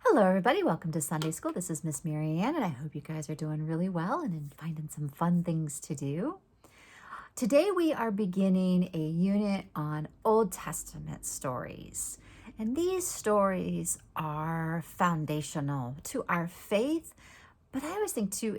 Hello, everybody. Welcome to Sunday School. This is Miss Mary Ann, and I hope you guys are doing really well and finding some fun things to do. Today, we are beginning a unit on Old Testament stories. And these stories are foundational to our faith, but I always think, too,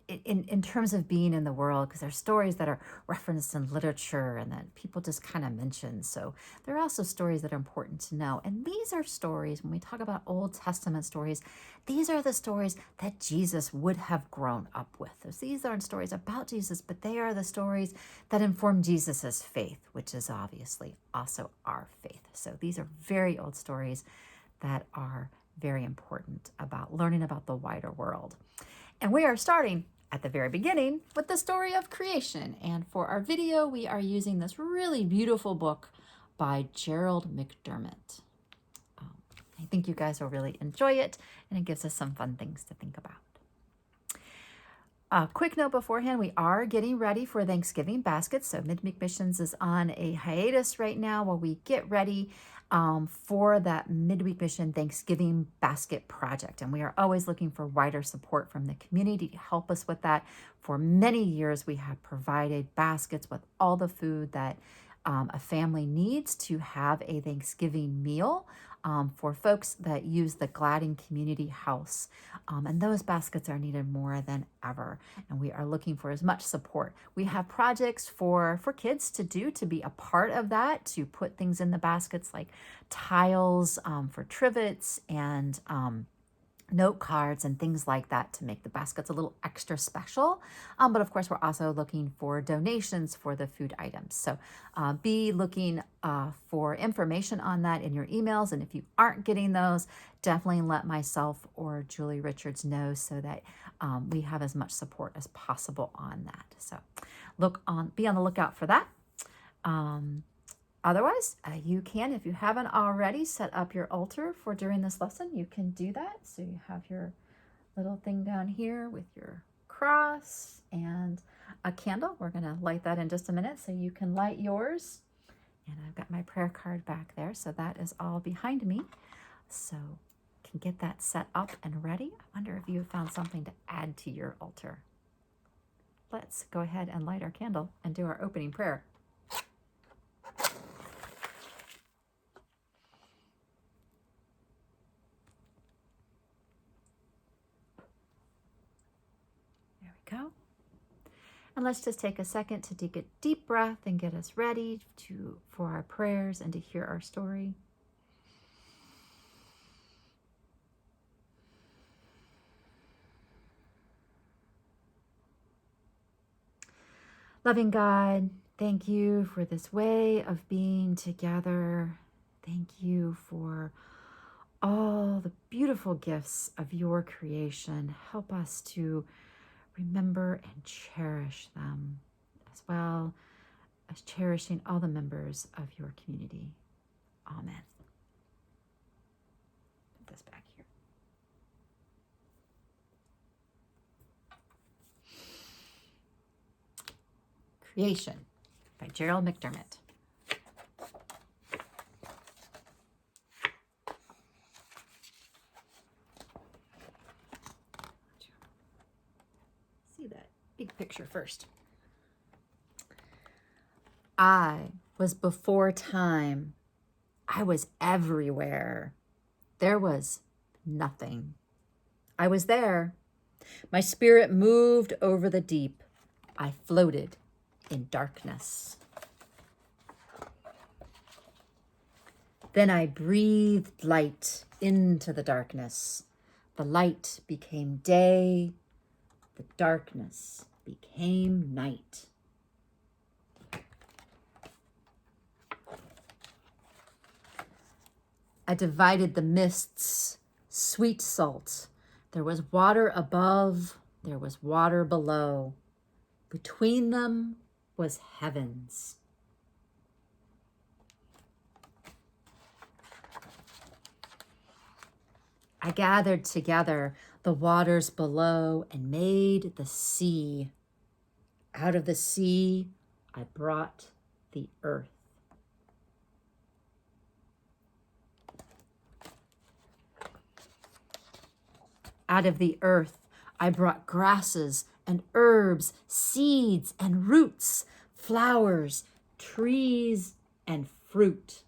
in terms of being in the world, because there's stories that are referenced in literature and that people just kind of mention. So there are also stories that are important to know. And these are stories, when we talk about Old Testament stories, these are the stories that Jesus would have grown up with. These aren't stories about Jesus, but they are the stories that inform Jesus's faith, which is obviously also our faith. So these are very old stories that are very important about learning about the wider world. And we are starting at the very beginning with the story of creation. And for our video, we are using this really beautiful book by Gerald McDermott. I think you guys will really enjoy it, and it gives us some fun things to think about. A quick note beforehand, we are getting ready for Thanksgiving baskets. So Midweek Missions is on a hiatus right now while we get ready for that Midweek Mission Thanksgiving basket project. And we are always looking for wider support from the community to help us with that. For many years, we have provided baskets with all the food that a family needs to have a Thanksgiving meal for folks that use the Gladding Community House. And those baskets are needed more than ever. And we are looking for as much support. We have projects for kids to do, to be a part of that, to put things in the baskets like tiles for trivets and note cards and things like that to make the baskets a little extra special. But of course, we're also looking for donations for the food items. So be looking for information on that in your emails. And if you aren't getting those, definitely let myself or Julie Richards know so that we have as much support as possible on that. So be on the lookout for that. Otherwise, you can, if you haven't already, set up your altar for during this lesson. You can do that. So you have your little thing down here with your cross and a candle. We're going to light that in just a minute, so you can light yours. And I've got my prayer card back there, so that is all behind me. So you can get that set up and ready. I wonder if you have found something to add to your altar. Let's go ahead and light our candle and do our opening prayer. Go. And let's just take a second to take a deep breath and get us ready for our prayers and to hear our story. Loving God, thank you for this way of being together. Thank you for all the beautiful gifts of your creation. Help us to remember and cherish them, as well as cherishing all the members of your community. Amen. Put this back here. Creation by Gerald McDermott. See that big picture first. I was before time. I was everywhere. There was nothing. I was there. My spirit moved over the deep. I floated in darkness. Then I breathed light into the darkness. The light became day. The darkness became night. I divided the mists, sweet salt. There was water above, there was water below. Between them was heavens. I gathered together the waters below and made the sea. Out of the sea, I brought the earth. Out of the earth I brought grasses and herbs, seeds and roots, flowers, trees and fruit.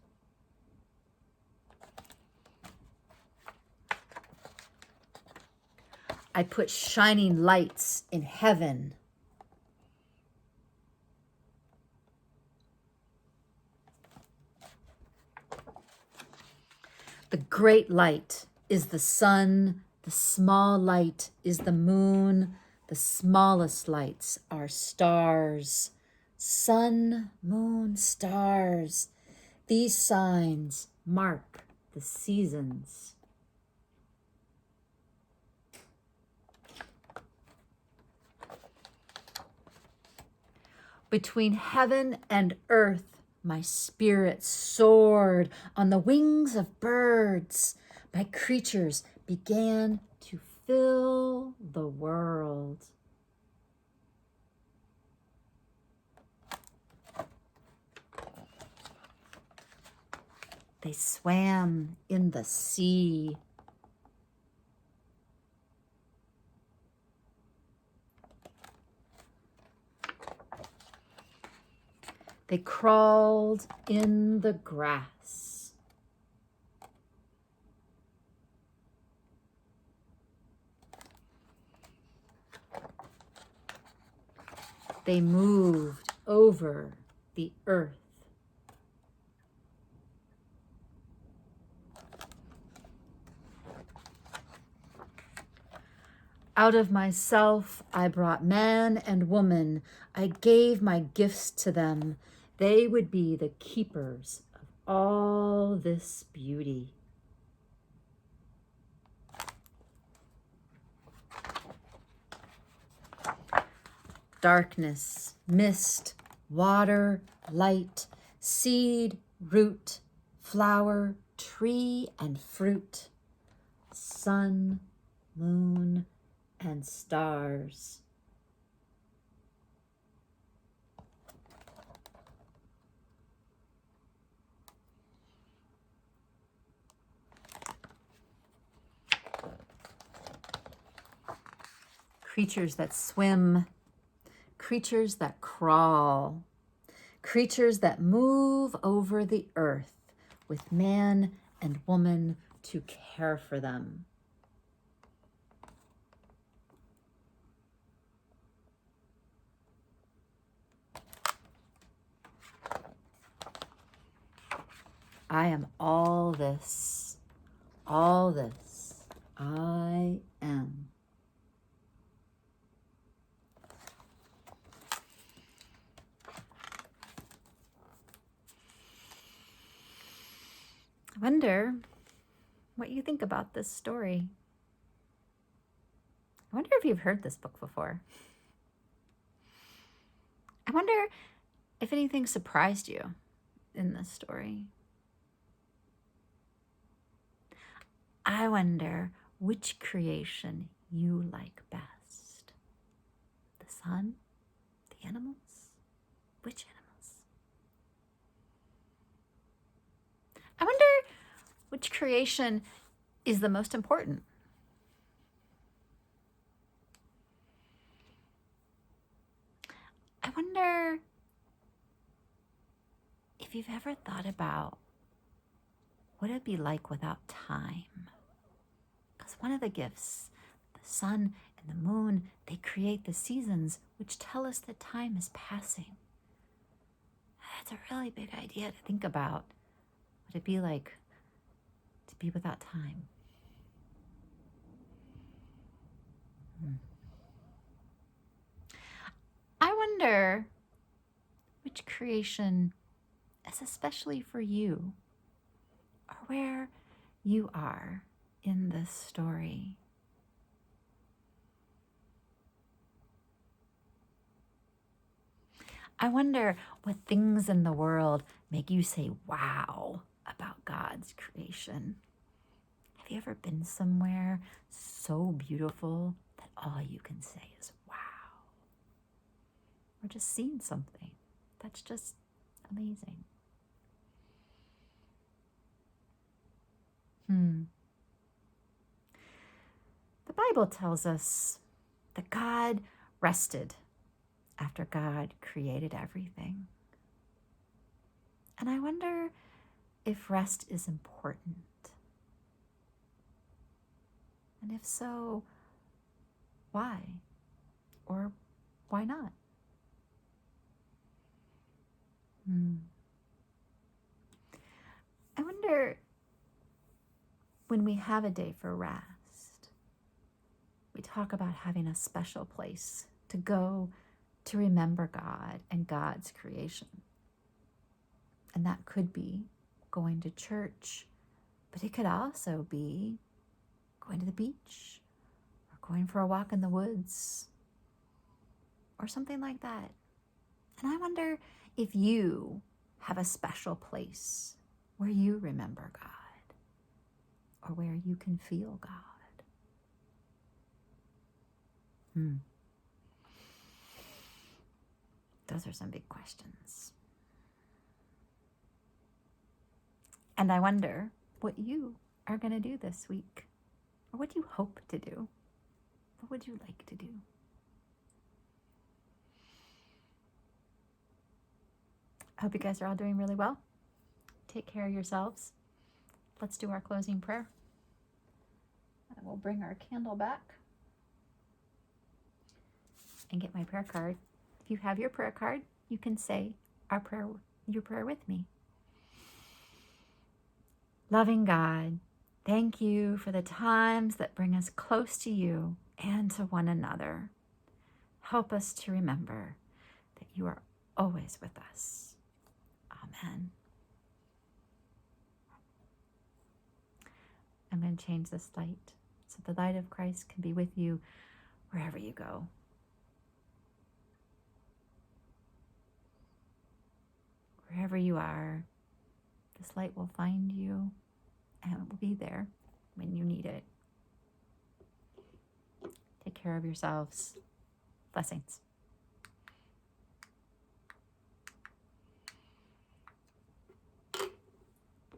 I put shining lights in heaven. The great light is the sun, the small light is the moon, the smallest lights are stars. Sun, moon, stars, these signs mark the seasons. Between heaven and earth, my spirit soared on the wings of birds. My creatures began to fill the world. They swam in the sea. They crawled in the grass. They moved over the earth. Out of myself I brought man and woman. I gave my gifts to them. They would be the keepers of all this beauty. Darkness, mist, water, light, seed, root, flower, tree, and fruit, sun, moon, and stars. Creatures that swim, creatures that crawl, creatures that move over the earth with man and woman to care for them. I am all this, all this. I am. I wonder what you think about this story. I wonder if you've heard this book before. I wonder if anything surprised you in this story. I wonder which creation you like best. The sun? The animals? Which animals? I wonder which creation is the most important. I wonder if you've ever thought about what it'd be like without time. Because one of the gifts, the sun and the moon, they create the seasons which tell us that time is passing. That's a really big idea to think about. What it'd be like to be without time. I wonder which creation is especially for you, or where you are in this story. I wonder what things in the world make you say wow about God's creation. Have you ever been somewhere so beautiful that all you can say is wow? Or just seen something that's just amazing. The Bible tells us that God rested after God created everything. And I wonder if rest is important. And if so, why? Or why not? I wonder, when we have a day for rest, we talk about having a special place to go to remember God and God's creation. And that could be going to church, but it could also be going to the beach or going for a walk in the woods or something like that. And I wonder if you have a special place where you remember God or where you can feel God. Those are some big questions. And I wonder what you are going to do this week. Or what do you hope to do? What would you like to do? I hope you guys are all doing really well. Take care of yourselves. Let's do our closing prayer. And we'll bring our candle back and get my prayer card. If you have your prayer card, you can say your prayer with me. Loving God, thank you for the times that bring us close to you and to one another. Help us to remember that you are always with us. Amen. I'm going to change this light so the light of Christ can be with you wherever you go. Wherever you are, this light will find you and it will be there when you need it. Take care of yourselves. Blessings.